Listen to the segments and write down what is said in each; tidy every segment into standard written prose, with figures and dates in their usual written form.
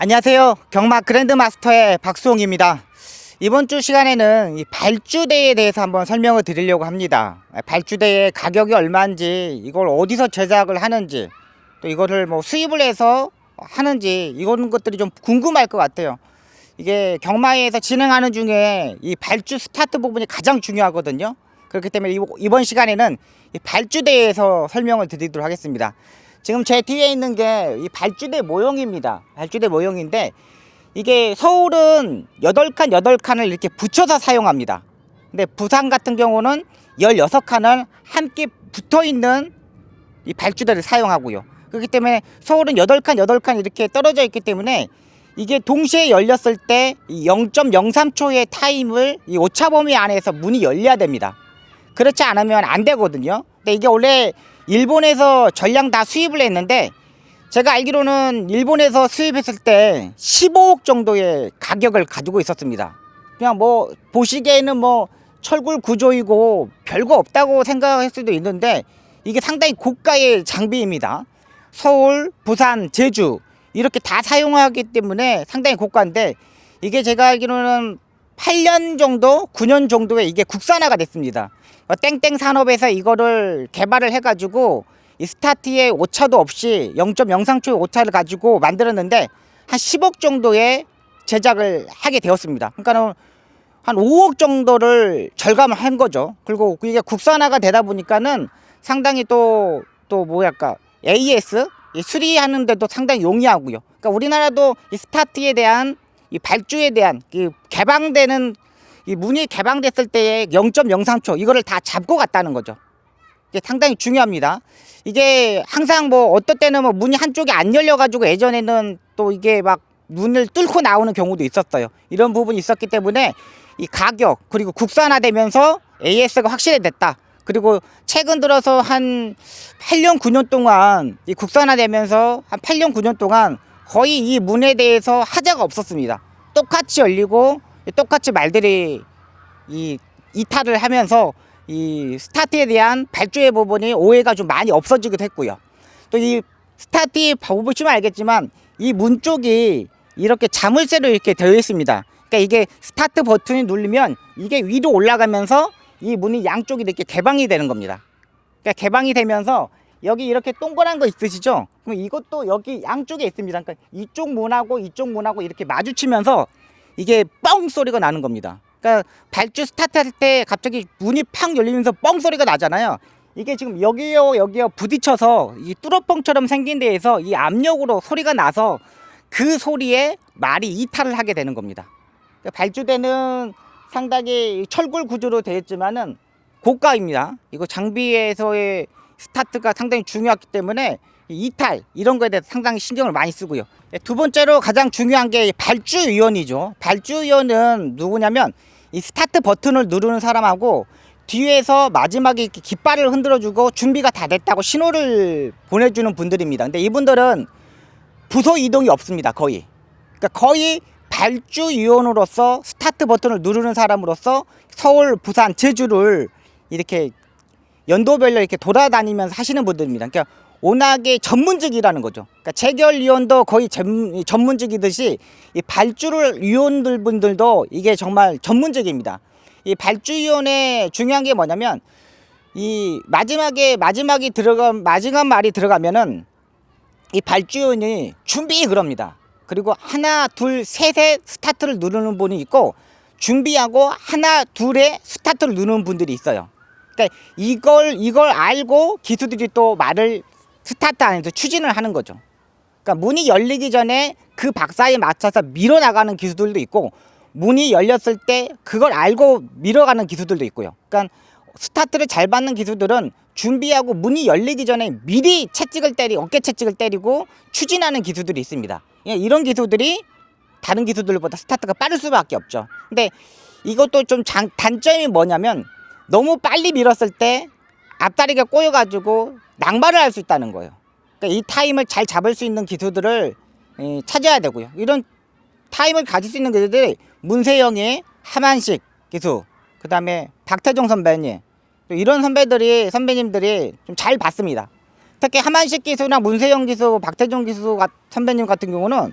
안녕하세요. 경마 그랜드마스터의 박수홍입니다. 이번 주 시간에는 이 발주대에 대해서 한번 설명을 드리려고 합니다. 발주대의 가격이 얼마인지, 이걸 어디서 제작을 하는지, 또 이거를 뭐 수입을 해서 하는지, 이런 것들이 좀 궁금할 것 같아요. 이게 경마에서 진행하는 중에 이 발주 스타트 부분이 가장 중요하거든요. 그렇기 때문에 이번 시간에는 이 발주대에서 설명을 드리도록 하겠습니다. 지금 제 뒤에 있는 게 이 발주대 모형입니다. 발주대 모형인데, 이게 서울은 8칸을 이렇게 붙여서 사용합니다. 근데 부산 같은 경우는 16칸을 함께 붙어 있는 이 발주대를 사용하고요. 그렇기 때문에 서울은 8칸 이렇게 떨어져 있기 때문에 이게 동시에 열렸을 때 0.03초의 타임을 이 오차 범위 안에서 문이 열려야 됩니다. 그렇지 않으면 안 되거든요. 근데 이게 원래 일본에서 전량 다 수입을 했는데, 제가 알기로는 일본에서 수입했을 때 15억 정도의 가격을 가지고 있었습니다. 그냥 뭐 보시기에는 뭐 철골 구조이고 별거 없다고 생각할 수도 있는데, 이게 상당히 고가의 장비입니다. 서울, 부산, 제주 이렇게 다 사용하기 때문에 상당히 고가인데, 이게 제가 알기로는 8년 정도, 9년 정도에 이게 국산화가 됐습니다. 땡땡 산업에서 이거를 개발을 해가지고 이 스타트에 오차도 없이 0.03초의 오차를 가지고 만들었는데, 한 10억 정도의 제작을 하게 되었습니다. 그러니까 한 5억 정도를 절감을 한 거죠. 그리고 이게 국산화가 되다 보니까는 상당히 또 뭐랄까 AS 수리하는 데도 상당히 용이하고요. 그러니까 우리나라도 이 스타트에 대한 이 발주에 대한 이 개방되는 이 문이 개방됐을 때의 0.03초 이거를 다 잡고 갔다는 거죠. 이게 상당히 중요합니다. 이게 항상 뭐 어떨 때는 뭐 문이 한쪽이 안 열려가지고 예전에는 또 이게 막 문을 뚫고 나오는 경우도 있었어요. 이런 부분이 있었기 때문에 이 가격, 그리고 국산화되면서 AS가 확실해졌다. 그리고 최근 들어서 한 8년 9년 동안 이 국산화되면서 한 8년 9년 동안 거의 이 문에 대해서 하자가 없었습니다. 똑같이 열리고 똑같이 말들이 이 이탈을 하면서 이 스타트에 대한 발주의 부분이 오해가 좀 많이 없어지기도 했고요. 또 이 스타트 보시면 알겠지만 이 문 쪽이 이렇게 자물쇠로 이렇게 되어 있습니다. 그러니까 이게 스타트 버튼이 누르면 이게 위로 올라가면서 이 문이 양쪽이 이렇게 개방이 되는 겁니다. 그러니까 개방이 되면서 여기 이렇게 동그란 거 있으시죠? 그럼 이것도 여기 양쪽에 있습니다. 그러니까 이쪽 문하고 이렇게 마주치면서 이게 뻥 소리가 나는 겁니다. 그러니까 발주 스타트 할 때 갑자기 문이 팍 열리면서 뻥 소리가 나잖아요. 이게 지금 여기요 부딪혀서 이 뚫어뻥처럼 생긴 데에서 이 압력으로 소리가 나서 그 소리에 말이 이탈을 하게 되는 겁니다. 그러니까 발주대는 상당히 철골 구조로 되어 있지만은 고가입니다. 이거 장비에서의 스타트가 상당히 중요하기 때문에 이탈 이런 거에 대해서 상당히 신경을 많이 쓰고요. 두 번째로 가장 중요한 게 발주위원이죠. 발주위원은 누구냐면 이 스타트 버튼을 누르는 사람하고 뒤에서 마지막에 이렇게 깃발을 흔들어주고 준비가 다 됐다고 신호를 보내주는 분들입니다. 근데 이분들은 부서 이동이 없습니다. 거의. 그러니까 거의 발주위원으로서 스타트 버튼을 누르는 사람으로서 서울, 부산, 제주를 이렇게 연도별로 이렇게 돌아다니면서 하시는 분들입니다. 그러니까 워낙에 전문직이라는 거죠. 그러니까 재결위원도 거의 전문직이듯이 이 발주를 위원들 분들도 이게 정말 전문직입니다. 이 발주위원의 중요한 게 뭐냐면 이 마지막 말이 들어가면은 이 발주위원이 준비 그럽니다. 그리고 하나, 둘, 셋에 스타트를 누르는 분이 있고, 준비하고 하나, 둘에 스타트를 누르는 분들이 있어요. 그러니까 이걸 알고 기수들이 또 말을 스타트 안에서 추진을 하는 거죠. 그러니까 문이 열리기 전에 그 박사에 맞춰서 밀어나가는 기수들도 있고, 문이 열렸을 때 그걸 알고 밀어가는 기수들도 있고요. 그러니까 스타트를 잘 받는 기수들은 준비하고 문이 열리기 전에 미리 어깨 채찍을 때리고 추진하는 기수들이 있습니다. 이런 기수들이 다른 기수들보다 스타트가 빠를 수밖에 없죠. 근데 이것도 좀 단점이 뭐냐면 너무 빨리 밀었을 때 앞다리가 꼬여가지고 낙마를 할 수 있다는 거예요. 그러니까 이 타임을 잘 잡을 수 있는 기수들을 찾아야 되고요. 이런 타임을 가질 수 있는 기수들이 문세영의 하만식 기수, 그 다음에 박태종 선배님, 이런 선배님들이 좀 잘 봤습니다. 특히 하만식 기수나 문세영 기수, 박태종 기수 선배님 같은 경우는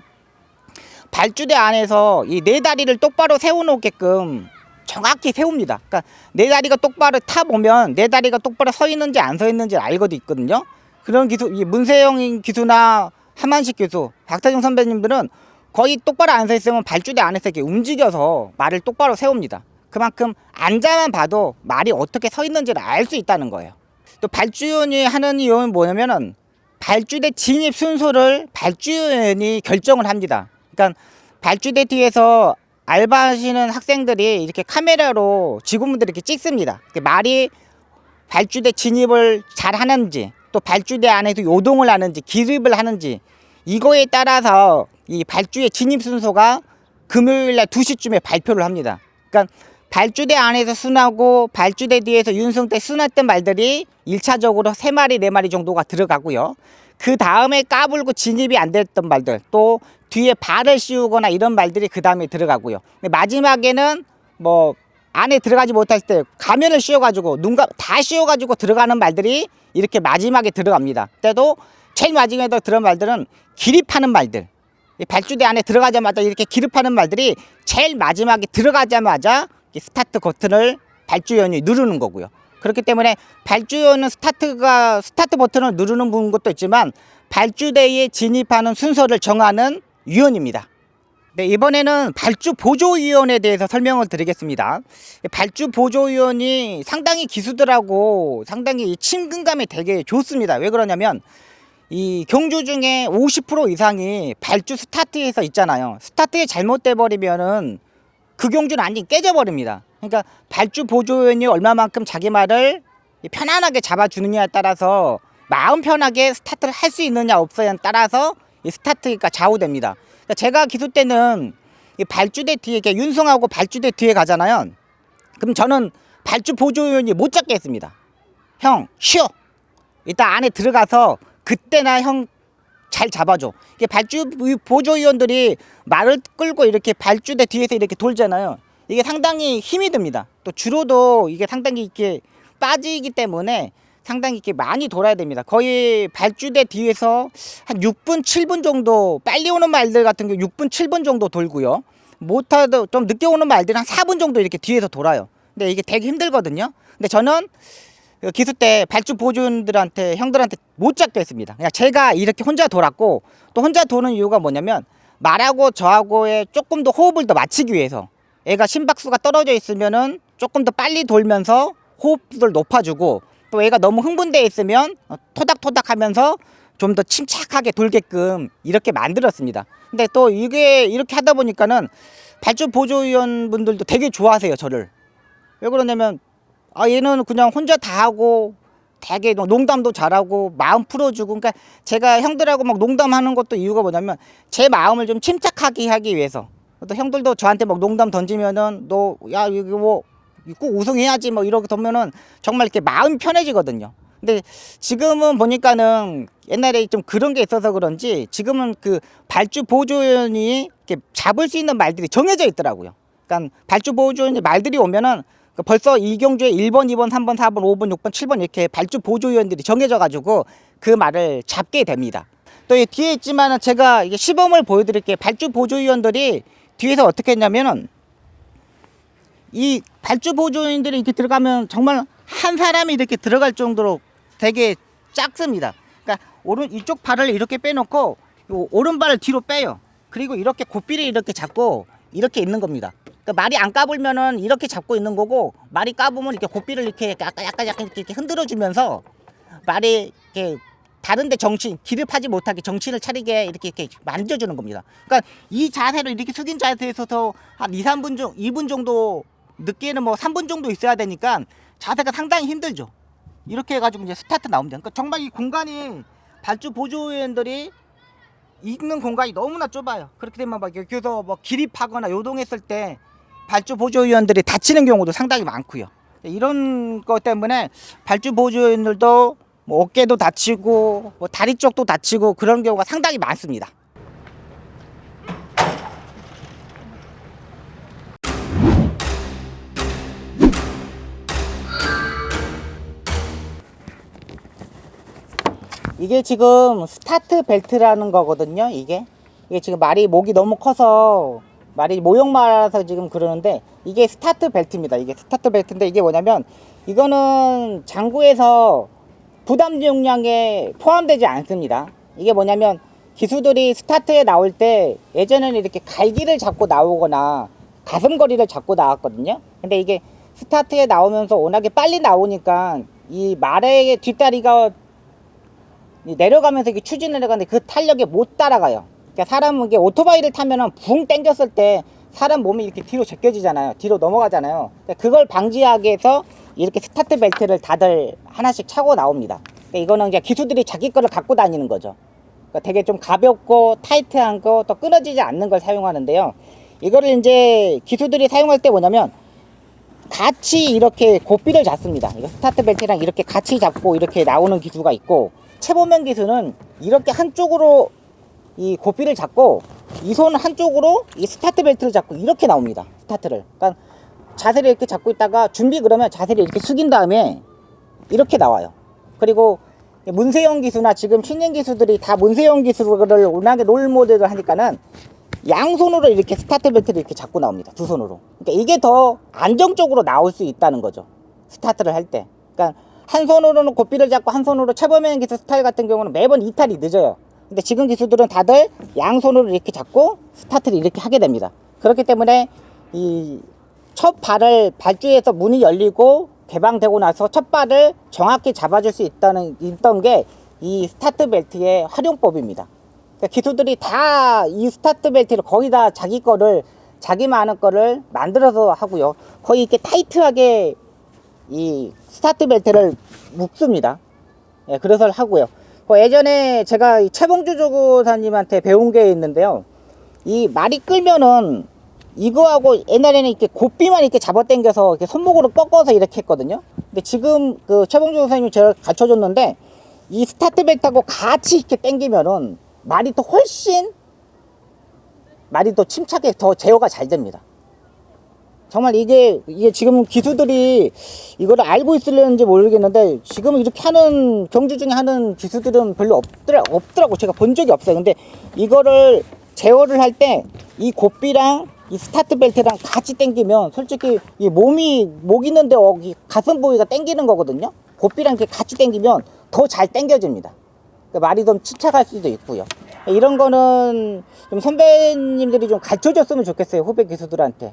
발주대 안에서 이 네 다리를 똑바로 세워놓게끔 정확히 세웁니다. 그러니까 네 다리가 똑바로 타 보면 네 다리가 똑바로 서 있는지 안 서 있는지 알고도 있거든요. 그런 기수, 이 문세영 기수나 하만식 교수, 박태중 선배님들은 거의 똑바로 안 서 있으면 발주대 안에서 이렇게 움직여서 말을 똑바로 세웁니다. 그만큼 앉아만 봐도 말이 어떻게 서 있는지를 알 수 있다는 거예요. 또 발주위원이 하는 이유는 뭐냐면은 발주대 진입 순서를 발주위원이 결정을 합니다. 그러니까 발주대 뒤에서 알바하시는 학생들이 이렇게 카메라로 직원분들이 이렇게 찍습니다. 말이 발주대 진입을 잘 하는지, 또 발주대 안에서 요동을 하는지, 기립을 하는지, 이거에 따라서 이 발주의 진입 순서가 금요일날 2시쯤에 발표를 합니다. 그러니까 발주대 안에서 순하고 발주대 뒤에서 윤승태 순했던 말들이 1차적으로 3마리 4마리 정도가 들어가고요. 그 다음에 까불고 진입이 안 됐던 말들, 또 뒤에 발을 씌우거나 이런 말들이 그 다음에 들어가고요. 마지막에는 뭐 안에 들어가지 못할 때 가면을 씌워가지고 눈가 다 씌워가지고 들어가는 말들이 이렇게 마지막에 들어갑니다. 그때도 제일 마지막에 들어간 말들은 기립하는 말들, 발주대 안에 들어가자마자 이렇게 기립하는 말들이 제일 마지막에 들어가자마자 스타트 버튼을 발주위원이 누르는 거고요. 그렇기 때문에 발주위원은 스타트 버튼을 누르는 것도 있지만 발주대에 진입하는 순서를 정하는 위원입니다. 네, 이번에는 발주 보조위원에 대해서 설명을 드리겠습니다. 발주 보조위원이 상당히 기수들하고 상당히 친근감이 되게 좋습니다. 왜 그러냐면 이 경주 중에 50% 이상이 발주 스타트에서 있잖아요. 스타트에 잘못돼 버리면은 그 경주는 완전히 깨져버립니다. 그러니까 발주 보조위원이 얼마만큼 자기 말을 편안하게 잡아주느냐에 따라서 마음 편하게 스타트를 할 수 있느냐 없느냐에 따라서 이 스타트가 좌우됩니다. 그러니까 제가 기수 때는 이 발주대 뒤에 이렇게 윤성하고 발주대 뒤에 가잖아요. 그럼 저는 발주 보조위원이 못 잡게 했습니다. 형 쉬어. 일단 안에 들어가서 그때나 형 잘 잡아줘. 이게 발주 보조위원들이 말을 끌고 이렇게 발주대 뒤에서 이렇게 돌잖아요. 이게 상당히 힘이 듭니다. 또 주로도 이게 상당히 이렇게 빠지기 때문에 상당히 이렇게 많이 돌아야 됩니다. 거의 발주대 뒤에서 한 6분, 7분 정도 빨리 오는 말들 같은 경우 6분, 7분 정도 돌고요. 못하도 좀 늦게 오는 말들은 한 4분 정도 이렇게 뒤에서 돌아요. 근데 이게 되게 힘들거든요. 근데 저는 기수 때 발주 보조원들한테 형들한테 못 잡게 했습니다. 그냥 제가 이렇게 혼자 돌았고 또 혼자 도는 이유가 뭐냐면 말하고 저하고의 조금 더 호흡을 더 맞추기 위해서 애가 심박수가 떨어져 있으면은 조금 더 빨리 돌면서 호흡을 높아주고 또 애가 너무 흥분돼 있으면 토닥토닥 하면서 좀 더 침착하게 돌게끔 이렇게 만들었습니다. 근데 또 이게 이렇게 하다 보니까는 발주 보조위원 분들도 되게 좋아하세요, 저를. 왜 그러냐면 얘는 그냥 혼자 다 하고 되게 농담도 잘하고 마음 풀어주고, 그러니까 제가 형들하고 막 농담하는 것도 이유가 뭐냐면 제 마음을 좀 침착하게 하기 위해서. 또 형들도 저한테 막 농담 던지면은 너 야 이거 뭐 꼭 우승해야지 뭐 이렇게 되면은 정말 이렇게 마음 편해지거든요. 근데 지금은 보니까는 옛날에 좀 그런 게 있어서 그런지 지금은 그 발주 보조위원이 이렇게 잡을 수 있는 말들이 정해져 있더라고요. 그러니까 발주 보조위원이 말들이 오면은 벌써 이 경주에 1번, 2번, 3번, 4번, 5번, 6번, 7번 이렇게 발주 보조위원들이 정해져 가지고 그 말을 잡게 됩니다. 또 이 뒤에 있지만은 제가 이게 시범을 보여드릴게요. 발주 보조위원들이 뒤에서 어떻게 했냐면은 이 발주 보조위원들이 이렇게 들어가면 정말 한 사람이 이렇게 들어갈 정도로 되게 작습니다. 그러니까 이쪽 발을 이렇게 빼놓고 오른발을 뒤로 빼요. 그리고 이렇게 고삐를 이렇게 잡고 이렇게 있는 겁니다. 그러니까 말이 안 까불면은 이렇게 잡고 있는 거고, 말이 까부면 이렇게 고삐를 이렇게 약간 이렇게 흔들어 주면서 말이 이렇게 다른데 기립하지 못하게 정신을 차리게 이렇게 만져주는 겁니다. 그러니까 이 자세로 이렇게 숙인 자세에서도 한 2분 정도 늦게는 뭐 3분 정도 있어야 되니까 자세가 상당히 힘들죠. 이렇게 해가지고 이제 스타트 나옵니다. 그러니까 정말 이 공간이 발주 보조위원들이 있는 공간이 너무나 좁아요. 그렇게 되면 막 여기서 뭐 기립하거나 요동했을 때 발주 보조위원들이 다치는 경우도 상당히 많고요. 이런 것 때문에 발주 보조위원들도 뭐 어깨도 다치고 뭐 다리 쪽도 다치고 그런 경우가 상당히 많습니다. 이게 지금 스타트 벨트라는 거거든요. 이게 이게 지금 말이 목이 너무 커서 말이 모형 말아서 지금 그러는데, 이게 스타트 벨트입니다. 이게 스타트 벨트인데, 이게 뭐냐면 이거는 장구에서 부담 용량에 포함되지 않습니다. 이게 뭐냐면 기수들이 스타트에 나올 때 예전에는 이렇게 갈기를 잡고 나오거나 가슴거리를 잡고 나왔거든요. 근데 이게 스타트에 나오면서 워낙에 빨리 나오니까 이 말의 뒷다리가 내려가면서 이게 추진을 내려가는데 그 탄력에 못 따라가요. 그러니까 사람은 이게 오토바이를 타면은 붕 당겼을 때 사람 몸이 이렇게 뒤로 제껴지잖아요. 뒤로 넘어가잖아요. 그러니까 그걸 방지하기 위해서 이렇게 스타트 벨트를 다들 하나씩 차고 나옵니다. 그러니까 이거는 이제 기수들이 자기 거를 갖고 다니는 거죠. 그러니까 되게 좀 가볍고 타이트한 거, 또 끊어지지 않는 걸 사용하는데요. 이거를 이제 기수들이 사용할 때 뭐냐면 같이 이렇게 고삐를 잡습니다. 이거 스타트 벨트랑 이렇게 같이 잡고 이렇게 나오는 기수가 있고, 최보면 기수는 이렇게 한쪽으로 이 고삐를 잡고 이 손 한쪽으로 이 스타트 벨트를 잡고 이렇게 나옵니다. 스타트를. 그러니까 자세를 이렇게 잡고 있다가 준비 그러면 자세를 이렇게 숙인 다음에 이렇게 나와요. 그리고 문세영 기수나 지금 신인 기수들이 다 문세영 기수를 워낙에 롤 모델을 하니까는 양손으로 이렇게 스타트 벨트를 이렇게 잡고 나옵니다. 두 손으로. 그러니까 이게 더 안정적으로 나올 수 있다는 거죠. 스타트를 할 때. 그러니까 한 손으로는 고삐를 잡고 한 손으로 최범현 기수 스타일 같은 경우는 매번 이탈이 늦어요. 근데 지금 기수들은 다들 양손으로 이렇게 잡고 스타트를 이렇게 하게 됩니다. 그렇기 때문에 이 첫 발을 발주에서 문이 열리고 개방되고 나서 첫 발을 정확히 잡아줄 수 있던 게 이 스타트 벨트의 활용법입니다. 그러니까 기수들이 다 이 스타트 벨트를 거의 다 자기 거를, 자기만의 거를 만들어서 하고요. 거의 이렇게 타이트하게 이 스타트 벨트를 묶습니다. 예, 그래서 하고요. 예전에 제가 최봉주 조교사님한테 배운 게 있는데요. 이 말이 끌면은 이거하고 옛날에는 이렇게 고삐만 이렇게 잡아당겨서 이렇게 손목으로 꺾어서 이렇게 했거든요. 근데 지금 그 최봉주 조교사님이 제가 가르쳐 줬는데, 이 스타트 벨트하고 같이 이렇게 당기면은 말이 또 훨씬 말이 또 침착하게 더 제어가 잘 됩니다. 정말 이게 지금 기수들이 이거를 알고 있을는지 모르겠는데, 지금 이렇게 하는 경주 중에 하는 기수들은 별로 없더라고. 제가 본 적이 없어요. 근데 이거를 제어를 할 때 이 고삐랑 이 스타트 벨트랑 같이 당기면 솔직히 이 목 있는데 여기 가슴 부위가 당기는 거거든요. 고삐랑 이렇게 같이 당기면 더 잘 당겨집니다. 그러니까 말이 좀 침착할 수도 있고요. 이런 거는 좀 선배님들이 좀 가르쳐 줬으면 좋겠어요. 후배 기수들한테.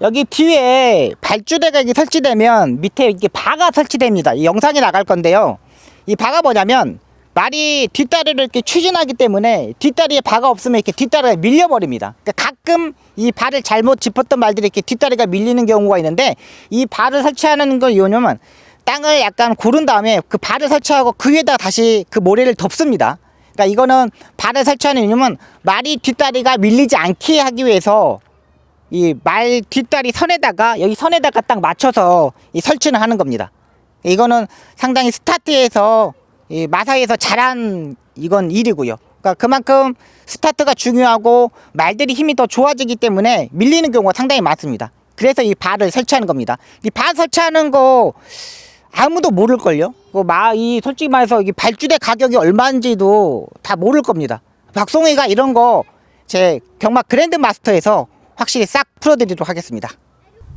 여기 뒤에 발주대가 이렇게 설치되면 밑에 이렇게 바가 설치됩니다. 이 영상이 나갈 건데요. 이 바가 뭐냐면 말이 뒷다리를 이렇게 추진하기 때문에 뒷다리에 바가 없으면 이렇게 뒷다리가 밀려버립니다. 그러니까 가끔 이 발을 잘못 짚었던 말들이 이렇게 뒷다리가 밀리는 경우가 있는데, 이 발을 설치하는 걸 이유는 땅을 약간 고른 다음에 그 발을 설치하고 그 위에다 다시 그 모래를 덮습니다. 그러니까 이거는 발을 설치하는 이유는 말이 뒷다리가 밀리지 않게 하기 위해서 이 말 뒷다리 선에다가, 여기 선에다가 딱 맞춰서 이 설치를 하는 겁니다. 이거는 상당히 스타트에서 이 마사에서 잘한 이건 일이고요. 그러니까 그만큼 스타트가 중요하고 말들이 힘이 더 좋아지기 때문에 밀리는 경우가 상당히 많습니다. 그래서 이 발을 설치하는 겁니다. 이 발 설치하는 거 아무도 모를걸요. 솔직히 말해서 이 발주대 가격이 얼마인지도 다 모를 겁니다. 박송이가 이런 거 제 경마 그랜드 마스터에서 확실히 싹 풀어드리도록 하겠습니다.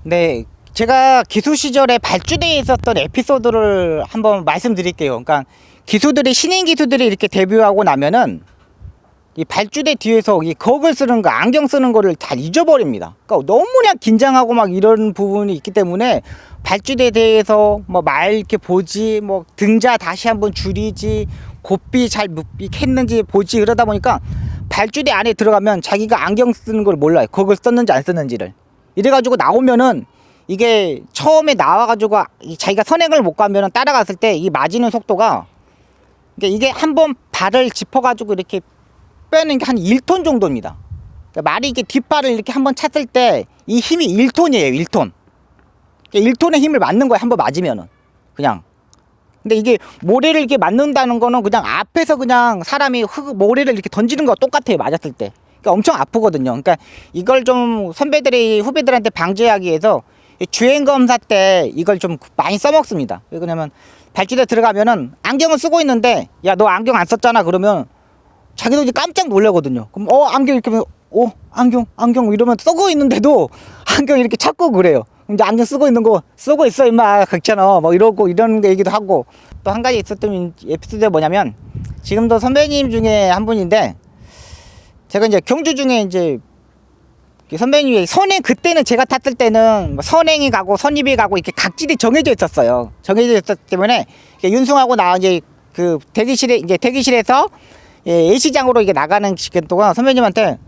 네, 제가 기수 시절에 발주대에 있었던 에피소드를 한번 말씀드릴게요. 그러니까 신인 기수들이 이렇게 데뷔하고 나면은 이 발주대 뒤에서 이 거글 쓰는 거, 안경 쓰는 거를 다 잊어버립니다. 그러니까 너무나 긴장하고 막 이런 부분이 있기 때문에 발주대에 대해서 뭐 말 이렇게 보지, 뭐 등자 다시 한번 줄이지, 고삐 잘 했는지 보지, 그러다 보니까 발주대 안에 들어가면 자기가 안경 쓰는 걸 몰라요. 거글 썼는지 안 썼는지를. 이래가지고 나오면은 이게 처음에 나와가지고 자기가 선행을 못 가면은 따라갔을 때 이 맞이는 속도가, 이게 한번 발을 짚어가지고 이렇게 빼는 게 한 1톤 정도입니다. 그러니까 말이 이렇게 뒷발을 이렇게 한번 찼을 때 이 힘이 1톤이에요. 1톤. 1톤의 힘을 맞는 거예요. 한번 맞으면은. 그냥. 근데 이게 모래를 이렇게 맞는다는 거는 그냥 앞에서 그냥 사람이 모래를 이렇게 던지는 거 똑같아요. 맞았을 때. 그러니까 엄청 아프거든요. 그러니까 이걸 좀 선배들이 후배들한테 방지하기 위해서 주행검사 때 이걸 좀 많이 써먹습니다. 왜냐면 발주대 들어가면은 안경을 쓰고 있는데, 야, 너 안경 안 썼잖아. 그러면 자기도 이제 깜짝 놀라거든요. 그럼 안경 이렇게 하면 안경 이러면 쓰고 있는데도 안경 이렇게 찾고 그래요. 이제 안경 쓰고 있는 거 쓰고 있어 임마 그렇잖아 뭐 이러고 이런 얘기도 하고. 또 한 가지 있었던 에피소드가 뭐냐면, 지금도 선배님 중에 한 분인데, 제가 이제 경주 중에 이제 선배님이 선행, 그때는 제가 탔을 때는 뭐 선행이 가고 선입이 가고 이렇게 각질이 정해져 있었어요. 정해져 있었기 때문에 윤승하고 나 이제 그 대기실에서 A시장으로 이게 나가는 시간 동안 선배님한테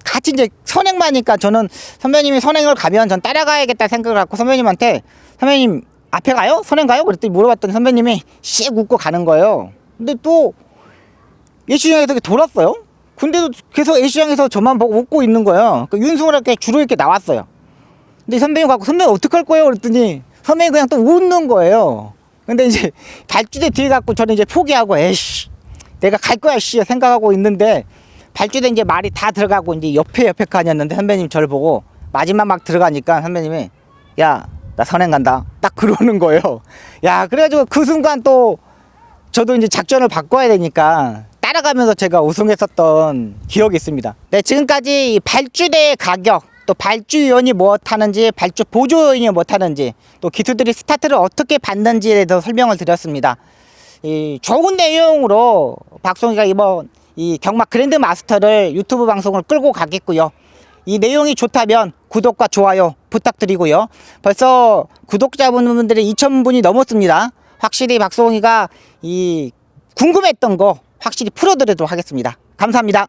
같이 이제 선행마니까 저는 선배님이 선행을 가면 전 따라가야겠다 생각을 갖고 선배님한테, 선배님 앞에 가요? 선행 가요? 그랬더니 물어봤더니 선배님이 씩 웃고 가는 거예요. 근데 또 A시장에서 돌았어요. 근데도 계속 A시장에서 저만 보고 웃고 있는 거예요. 윤승을 이렇게 주로 이렇게 나왔어요. 근데 선배님 갖고 선배님 어떡할 거예요? 그랬더니 선배님 그냥 또 웃는 거예요. 근데 이제 발주대 뒤에 갖고 저는 이제 포기하고 에이씨 내가 갈 거야 씨 생각하고 있는데, 발주대 이제 말이 다 들어가고 이제 옆에 칸이었는데 선배님 저를 보고 마지막 막 들어가니까 선배님이 야 나 선행 간다 딱 그러는 거예요. 야 그래가지고 그 순간 또 저도 이제 작전을 바꿔야 되니까 따라가면서 제가 우승했었던 기억이 있습니다. 네, 지금까지 이 발주대의 가격, 또 발주위원이 뭐 타는지, 발주 보조위원이 뭐 타는지, 또 기수들이 스타트를 어떻게 받는지에 대해서 설명을 드렸습니다. 이 좋은 내용으로 박송이가 이번 이 경마 그랜드 마스터를 유튜브 방송을 끌고 가겠고요. 이 내용이 좋다면 구독과 좋아요 부탁드리고요. 벌써 구독자분들이 2,000분이 넘었습니다. 확실히 박송이가 이 궁금했던 거 확실히 풀어드리도록 하겠습니다. 감사합니다.